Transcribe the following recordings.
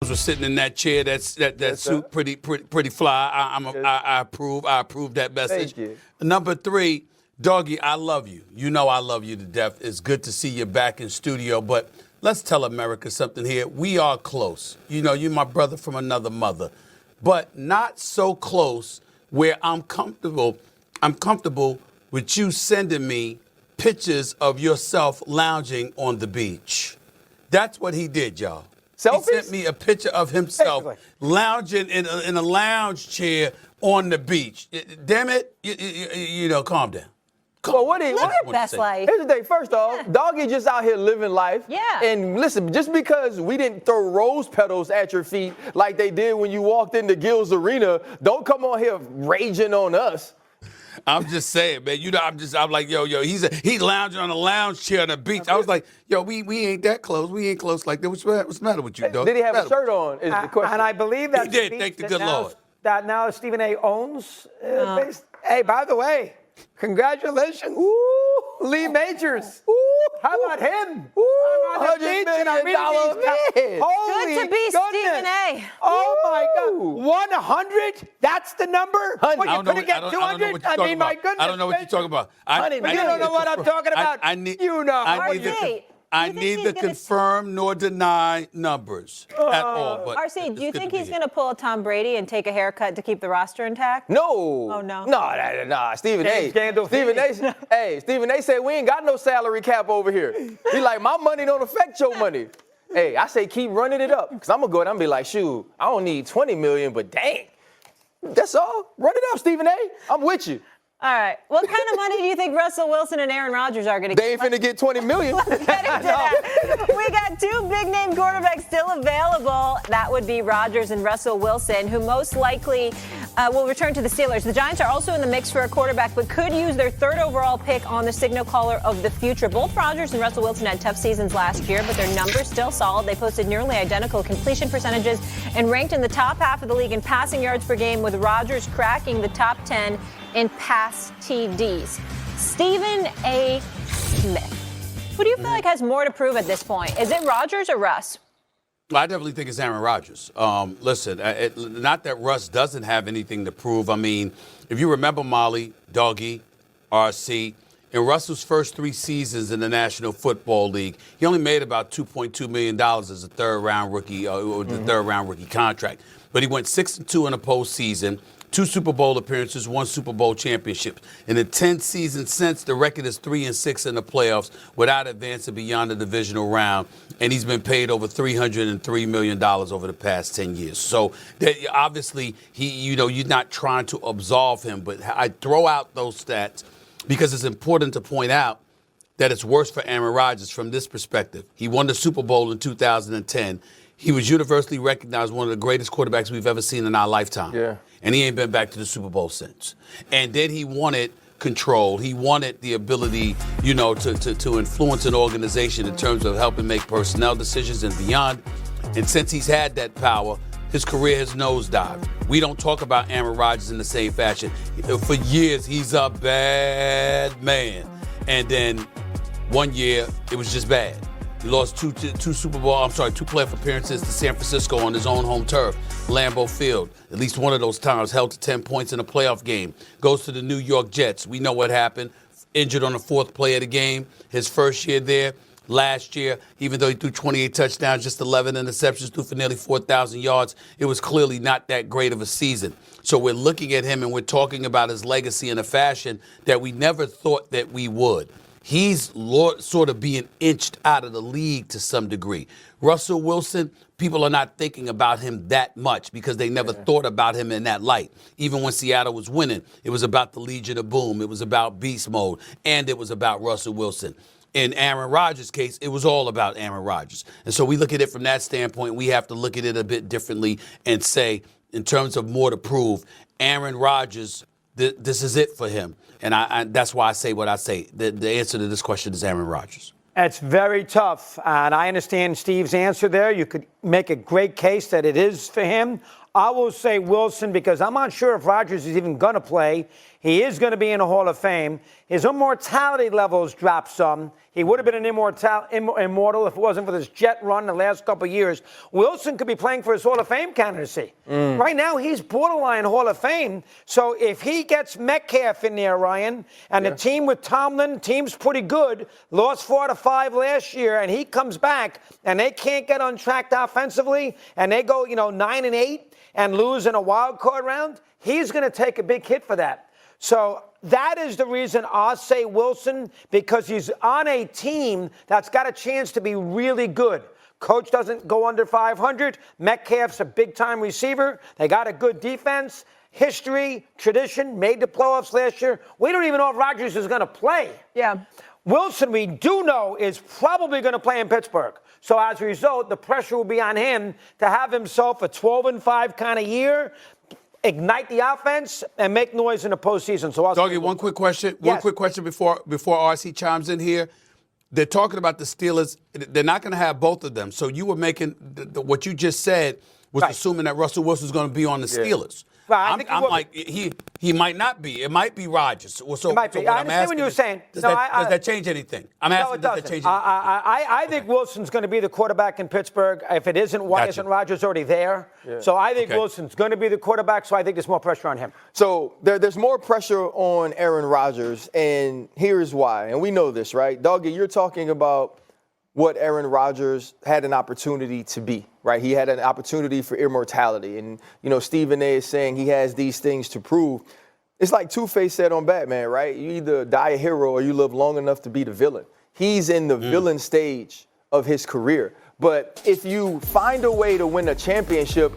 was sitting in that chair, that suit, pretty fly. I approve that message. Thank you. Number 3, Doggy, I love you. You know I love you to death. It's good to see you back in studio, but let's tell America something here. We are close. You know, you're my brother from another mother, but not so close where I'm comfortable with you sending me pictures of yourself lounging on the beach. That's what he did, y'all. Selfies? He sent me a picture of himself lounging in a lounge chair on the beach. Damn it, you know, calm down. Well, what Live your best life. Here's the thing. First off, Doggy just out here living life. Yeah. And listen, just because we didn't throw rose petals at your feet like they did when you walked into Gil's Arena, don't come on here raging on us. I'm just saying, man. You know, I'm like, yo, he's lounging on a lounge chair on the beach. I was like, yo, we ain't that close. We ain't close like that. What's the matter with you, dog? Did he have a shirt on? Is the question. And I believe that He did, thank the good Lord. That now Stephen A. owns. Hey, by the way, congratulations, Lee Majors. How about him? I'm on the beach and I'm reading these. Holy Good to be goodness. Stephen A. Oh my God, 100? That's the number. What, you couldn't get 200? I mean, my goodness. I don't know what you're talking about. You don't know what I'm talking about. You know. I neither confirm nor deny numbers at all. But RC, do you think he's going to pull a Tom Brady and take a haircut to keep the roster intact? No. Oh, no? No, Stephen A. Stephen A. said we ain't got no salary cap over here. He like, my money don't affect your money. Hey, I say keep running it up. Because I'm going to go ahead and be like, shoot, I don't need $20 million, but dang. That's all. Run it up, Stephen A. I'm with you. All right. What kind of money do you think Russell Wilson and Aaron Rodgers are going to get? They ain't finna get $20 million. Let's get into that. We got 2 big-name quarterbacks still available. That would be Rodgers and Russell Wilson, who most likely will return to the Steelers. The Giants are also in the mix for a quarterback, but could use their 3rd overall pick on the signal caller of the future. Both Rodgers and Russell Wilson had tough seasons last year, but their numbers still solid. They posted nearly identical completion percentages and ranked in the top half of the league in passing yards per game, with Rodgers cracking the top 10 in pass TDs. Stephen A. Smith, who do you feel like has more to prove at this point? Is it Rodgers or Russ? I definitely think it's Aaron Rodgers. Listen, not that Russ doesn't have anything to prove. I mean, if you remember, Molly, Doggy, RC, in Russell's first 3 seasons in the National Football League, he only made about $2.2 million as a third-round rookie, or the third-round rookie contract. But he went 6-2 in the postseason. 2 Super Bowl appearances, 1 Super Bowl championship. In the 10 seasons since, the record is 3-6 in the playoffs without advancing beyond the divisional round. And he's been paid over $303 million over the past 10 years. So obviously, you're not trying to absolve him, but I throw out those stats because it's important to point out that it's worse for Aaron Rodgers from this perspective. He won the Super Bowl in 2010. He was universally recognized one of the greatest quarterbacks we've ever seen in our lifetime. Yeah. And he ain't been back to the Super Bowl since. And then he wanted control. He wanted the ability, to influence an organization in terms of helping make personnel decisions and beyond. And since he's had that power, his career has nosedived. We don't talk about Aaron Rodgers in the same fashion. For years, he's a bad man. And then one year, it was just bad. He lost two playoff appearances to San Francisco on his own home turf, Lambeau Field. At least one of those times, held to 10 points in a playoff game. Goes to the New York Jets. We know what happened. Injured on the 4th play of the game. His first year there. Last year, even though he threw 28 touchdowns, just 11 interceptions, threw for nearly 4,000 yards, it was clearly not that great of a season. So we're looking at him and we're talking about his legacy in a fashion that we never thought that we would. He's sort of being inched out of the league to some degree. Russell Wilson, people are not thinking about him that much because they never thought about him in that light. Even when Seattle was winning, it was about the Legion of Boom. It was about beast mode, and it was about Russell Wilson. In Aaron Rodgers' case, it was all about Aaron Rodgers. And so we look at it from that standpoint. We have to look at it a bit differently and say, in terms of more to prove, Aaron Rodgers, this is it for him. And that's why I say what I say. The answer to this question is Aaron Rodgers. It's very tough, and I understand Steve's answer there. You could make a great case that it is for him. I will say Wilson because I'm not sure if Rodgers is even going to play. He is going to be in the Hall of Fame. His immortality levels dropped some. He would have been an immortal if it wasn't for this jet run the last couple of years. Wilson could be playing for his Hall of Fame candidacy. Right now, he's borderline Hall of Fame. So if he gets Metcalf in there, Ryan, and the team with Tomlin, team's pretty good, lost 4 out of 5 last year, and he comes back, and they can't get on track offensively, and they go, 9-8 and lose in a wild card round, he's going to take a big hit for that. So that is the reason I'll say Wilson, because he's on a team that's got a chance to be really good. Coach doesn't go under 500. Metcalf's a big-time receiver. They got a good defense. History, tradition, made the playoffs last year. We don't even know if Rodgers is going to play. Yeah. Wilson, we do know, is probably going to play in Pittsburgh. So as a result, the pressure will be on him to have himself a 12-5 kind of year, ignite the offense, and make noise in the postseason. So, Doggy, one quick question. Yes. One quick question before RC chimes in here. They're talking about the Steelers. They're not going to have both of them. So you were making what you just said was assuming that Russell Wilson's going to be on the Steelers. Right, I'm like, he might not be. It might be Rodgers. So, it might be. So I understand what you were saying. Does that change anything? I'm asking, no, it does that change doesn't. anything? I think Wilson's going to be the quarterback in Pittsburgh. If it isn't, why isn't Rodgers already there? Yeah. So I think Wilson's going to be the quarterback, so I think there's more pressure on him. So there's more pressure on Aaron Rodgers, and here's why. And we know this, right? Doggy, you're talking about what Aaron Rodgers had an opportunity to be, right? He had an opportunity for immortality. And, Stephen A is saying he has these things to prove. It's like Two-Face said on Batman, right? You either die a hero or you live long enough to be the villain. He's in the villain stage of his career. But if you find a way to win a championship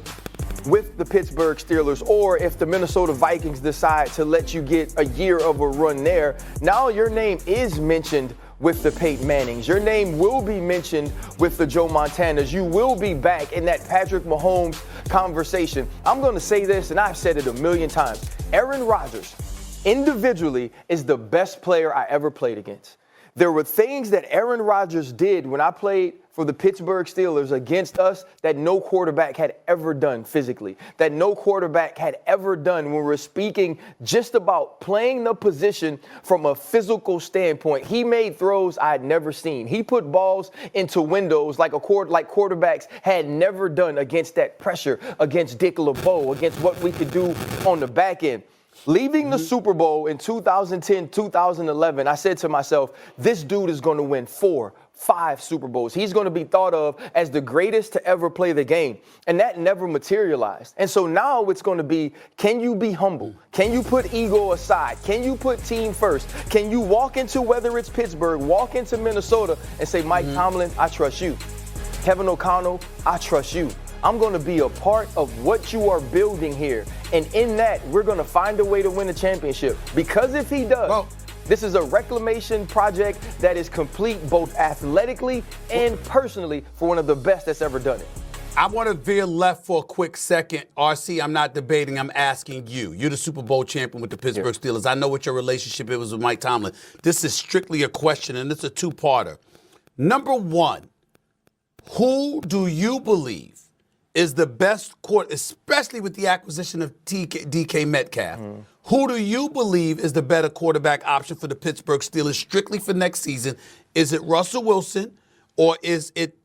with the Pittsburgh Steelers, or if the Minnesota Vikings decide to let you get a year of a run there, now your name is mentioned with the Peyton Mannings. Your name will be mentioned with the Joe Montanas. You will be back in that Patrick Mahomes conversation. I'm going to say this, and I've said it a million times. Aaron Rodgers, individually, is the best player I ever played against. There were things that Aaron Rodgers did when I played for the Pittsburgh Steelers against us that no quarterback had ever done physically, that no quarterback had ever done when we're speaking just about playing the position from a physical standpoint. He made throws I had never seen. He put balls into windows like quarterbacks had never done against that pressure, against Dick LeBeau, against what we could do on the back end. Leaving the Super Bowl in 2010, 2011, I said to myself, this dude is going to win 4, 5 Super Bowls. He's going to be thought of as the greatest to ever play the game. And that never materialized. And so now it's going to be, can you be humble? Can you put ego aside? Can you put team first? Can you walk into, whether it's Pittsburgh, walk into Minnesota and say, Mike Tomlin, I trust you. Kevin O'Connell, I trust you. I'm going to be a part of what you are building here. And in that, we're going to find a way to win a championship. Because if he does, this is a reclamation project that is complete both athletically and personally for one of the best that's ever done it. I want to veer left for a quick second. RC, I'm not debating. I'm asking you. You're the Super Bowl champion with the Pittsburgh Steelers. I know what your relationship is with Mike Tomlin. This is strictly a question, and it's a two-parter. Number one, who do you believe is the best quarterback, especially with the acquisition of DK Metcalf? Who do you believe is the better quarterback option for the Pittsburgh Steelers strictly for next season? Is it Russell Wilson, or is it